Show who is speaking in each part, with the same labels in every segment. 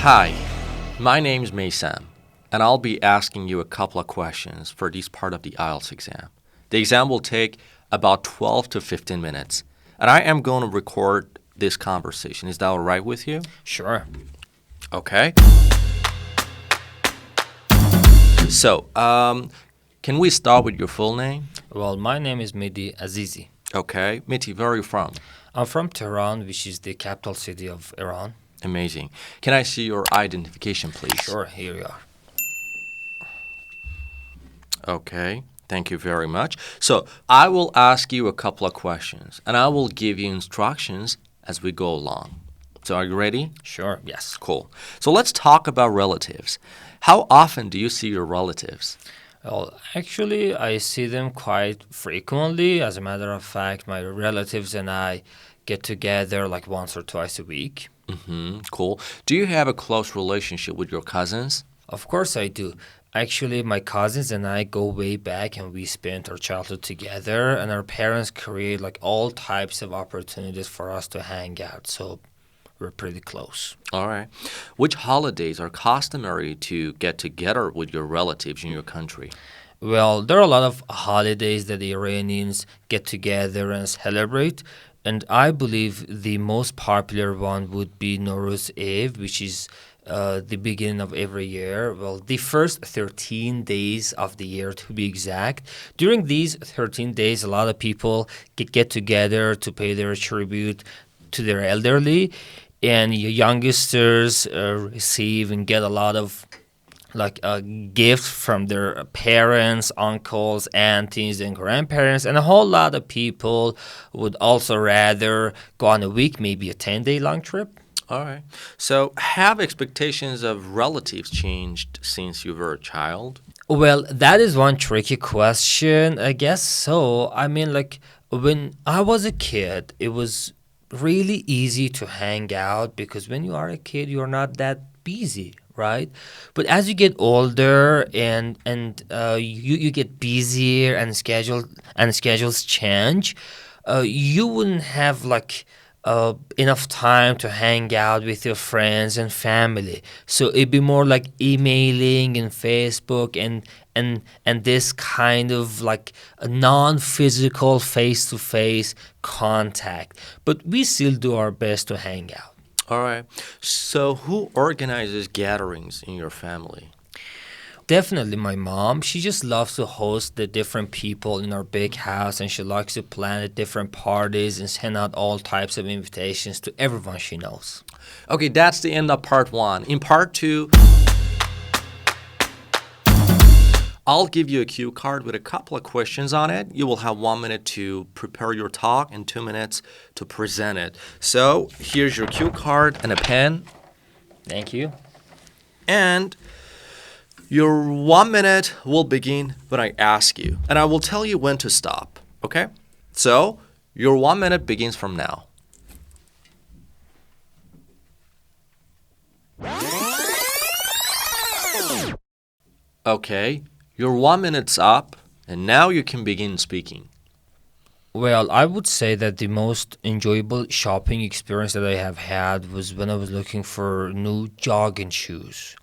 Speaker 1: Hi, my name's Maysam, and I'll be asking you a couple of questions for this part of the IELTS exam. The exam will take about 12 to 15 minutes, and I am going to record this conversation. Is that all right with you?
Speaker 2: Sure.
Speaker 1: Okay. So, can we start with your full name?
Speaker 2: Well, my name is Mehdi Azizi.
Speaker 1: Okay. Miti, where are you from?
Speaker 2: I'm from Tehran, which is the capital city of Iran.
Speaker 1: Amazing. Can I see your identification, please?
Speaker 2: Sure, here you are.
Speaker 1: Okay. Thank you very much. So, I will ask you a couple of questions, and I will give you instructions as we go along. So, are you ready?
Speaker 2: Sure, yes.
Speaker 1: Cool. So, let's talk about relatives. How often do you see your relatives?
Speaker 2: Well, actually, I see them quite frequently. As a matter of fact, my relatives and I get together like once or twice a week.
Speaker 1: Cool. Do you have a close relationship with your cousins?
Speaker 2: Of course I do. Actually, my cousins and I go way back and we spent our childhood together, and our parents create like all types of opportunities for us to hang out. So we're pretty close.
Speaker 1: All right. Which holidays are customary to get together with your relatives in your country?
Speaker 2: Well, there are a lot of holidays that the Iranians get together and celebrate. And I believe the most popular one would be Nowruz Eve, which is the beginning of every year. Well, the first 13 days of the year, to be exact. During these 13 days, a lot of people get together to pay their tribute to their elderly. And youngsters receive and get a lot of gifts from their parents, uncles, aunties, and grandparents. And a whole lot of people would also rather go on a week, maybe a 10-day long trip.
Speaker 1: All right. So, have expectations of relatives changed since you were a child?
Speaker 2: Well, that is one tricky question. I guess so. I mean, like, when I was a kid, it was really easy to hang out because when you are a kid, you're not that busy, right? But as you get older and you get busier and schedules change, you wouldn't have enough time to hang out with your friends and family. So it'd be more like emailing and Facebook and this kind of like a non-physical face-to-face contact. But we still do our best to hang out.
Speaker 1: All right. So, who organizes gatherings in your family?
Speaker 2: Definitely my mom. She just loves to host the different people in our big house, and she likes to plan the different parties and send out all types of invitations to everyone she knows.
Speaker 1: Okay, that's the end of part 1. In part 2, I'll give you a cue card with a couple of questions on it. You will have 1 minute to prepare your talk and 2 minutes to present it. So here's your cue card and a pen.
Speaker 2: Thank you.
Speaker 1: And your 1 minute will begin when I ask you. And I will tell you when to stop. Okay? So your 1 minute begins from now. Okay. Your 1 minute's up, and now you can begin speaking.
Speaker 2: Well, I would say that the most enjoyable shopping experience that I have had was when I was looking for new jogging shoes.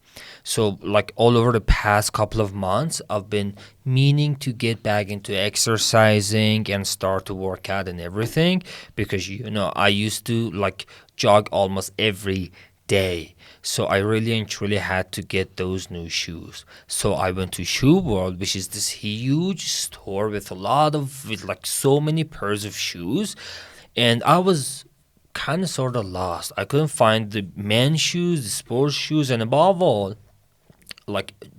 Speaker 2: So, like all over the past couple of months, I've been meaning to get back into exercising and start to work out and everything because, I used to jog almost every day. So I really and truly had to get those new shoes. So I went to Shoe World, which is this huge store with so many pairs of shoes. And I was kind of sort of lost. I couldn't find the men's shoes, the sports shoes, and above all,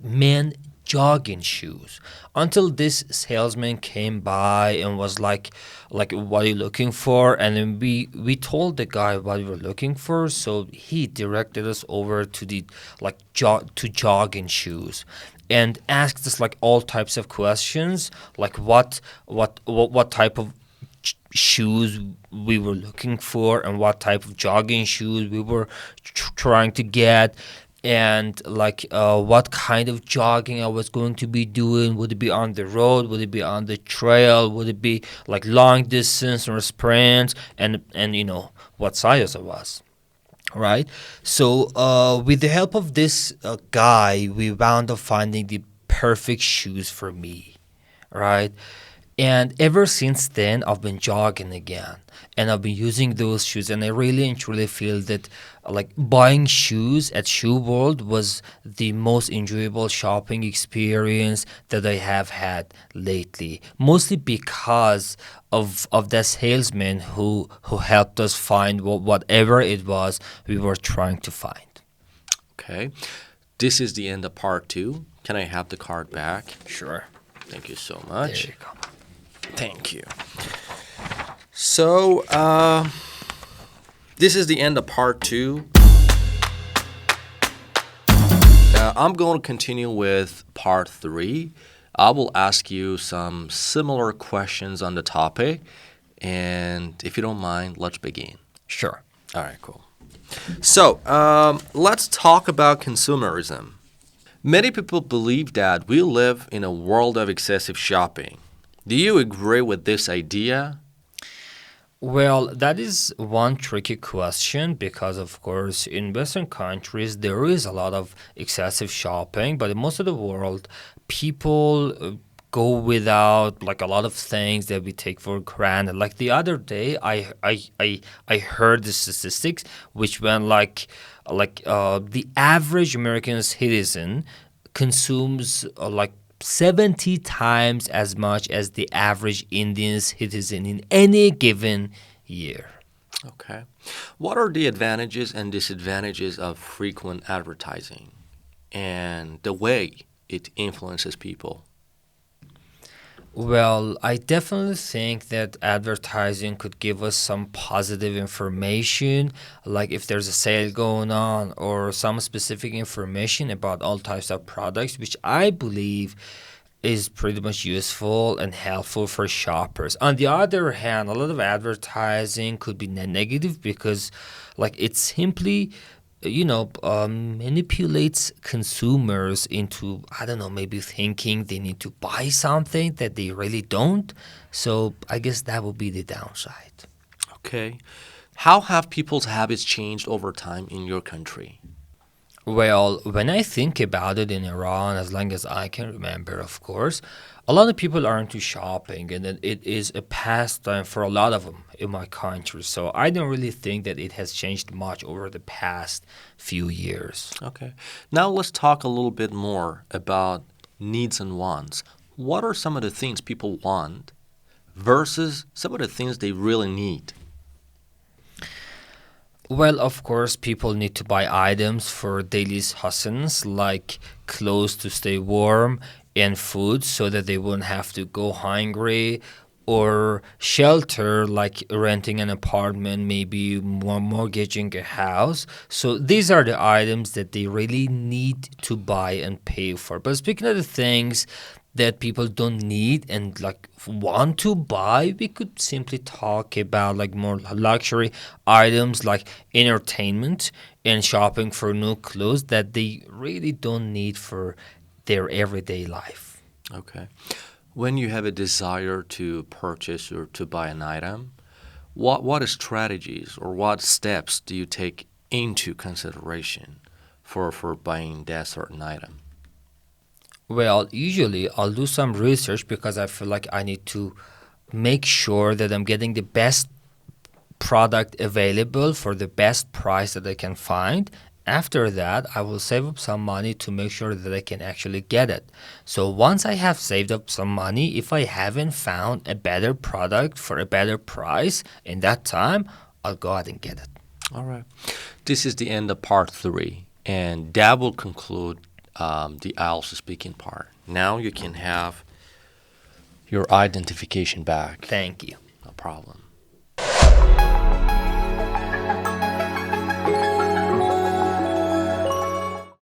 Speaker 2: men jogging shoes, until this salesman came by and was like what are you looking for? And then we told the guy what we were looking for, so he directed us over to the jogging shoes and asked us all types of questions, like what type of shoes we were looking for and what type of jogging shoes we were trying to get. And what kind of jogging I was going to be doing. Would it be on the road? Would it be on the trail? Would it be long distance or sprints? And what size I was. right? So with the help of this guy, we wound up finding the perfect shoes for me, right? And ever since then, I've been jogging again, and I've been using those shoes, and I really and truly feel that like buying shoes at Shoe World was the most enjoyable shopping experience that I have had lately, mostly because of that salesman who helped us find whatever it was we were trying to find.
Speaker 1: Okay. This is the end of part 2. Can I have the card back?
Speaker 2: Sure.
Speaker 1: Thank you so much.
Speaker 2: There you go.
Speaker 1: Thank you. So, this is the end of part 2. I'm going to continue with part 3. I will ask you some similar questions on the topic. And if you don't mind, let's begin.
Speaker 2: Sure.
Speaker 1: All right, cool. So, let's talk about consumerism. Many people believe that we live in a world of excessive shopping. Do you agree with this idea?
Speaker 2: Well, that is one tricky question because, of course, in Western countries, there is a lot of excessive shopping, but in most of the world, people go without like a lot of things that we take for granted. Like the other day, I heard the statistics which went like the average American citizen consumes like 70 times as much as the average Indian citizen in any given year.
Speaker 1: Okay. What are the advantages and disadvantages of frequent advertising and the way it influences people?
Speaker 2: Well, I definitely think that advertising could give us some positive information, like if there's a sale going on or some specific information about all types of products, which I believe is pretty much useful and helpful for shoppers. On the other hand, a lot of advertising could be negative because like it simply manipulates consumers into, I don't know, maybe thinking they need to buy something that they really don't. So I guess that would be the downside.
Speaker 1: Okay. How have people's habits changed over time in your country?
Speaker 2: Well, when I think about it in Iran, as long as I can remember, of course, a lot of people are into shopping, and it is a pastime for a lot of them in my country. So I don't really think that it has changed much over the past few years.
Speaker 1: Okay. Now let's talk a little bit more about needs and wants. What are some of the things people want versus some of the things they really need?
Speaker 2: Well, of course, people need to buy items for daily sustenance, like clothes to stay warm and food so that they won't have to go hungry, or shelter, like renting an apartment, maybe mortgaging a house. So these are the items that they really need to buy and pay for. But speaking of the things that people don't need and like want to buy, we could simply talk about like more luxury items like entertainment and shopping for new clothes that they really don't need for their everyday life.
Speaker 1: Okay. When you have a desire to purchase or to buy an item, what strategies or what steps do you take into consideration for buying that certain item?
Speaker 2: Well, usually I'll do some research because I feel like I need to make sure that I'm getting the best product available for the best price that I can find. After that, I will save up some money to make sure that I can actually get it. So once I have saved up some money, if I haven't found a better product for a better price in that time, I'll go ahead and get it.
Speaker 1: All right. This is the end of part 3, and that will conclude the IELTS speaking part. Now you can have your identification back.
Speaker 2: Thank you.
Speaker 1: No problem.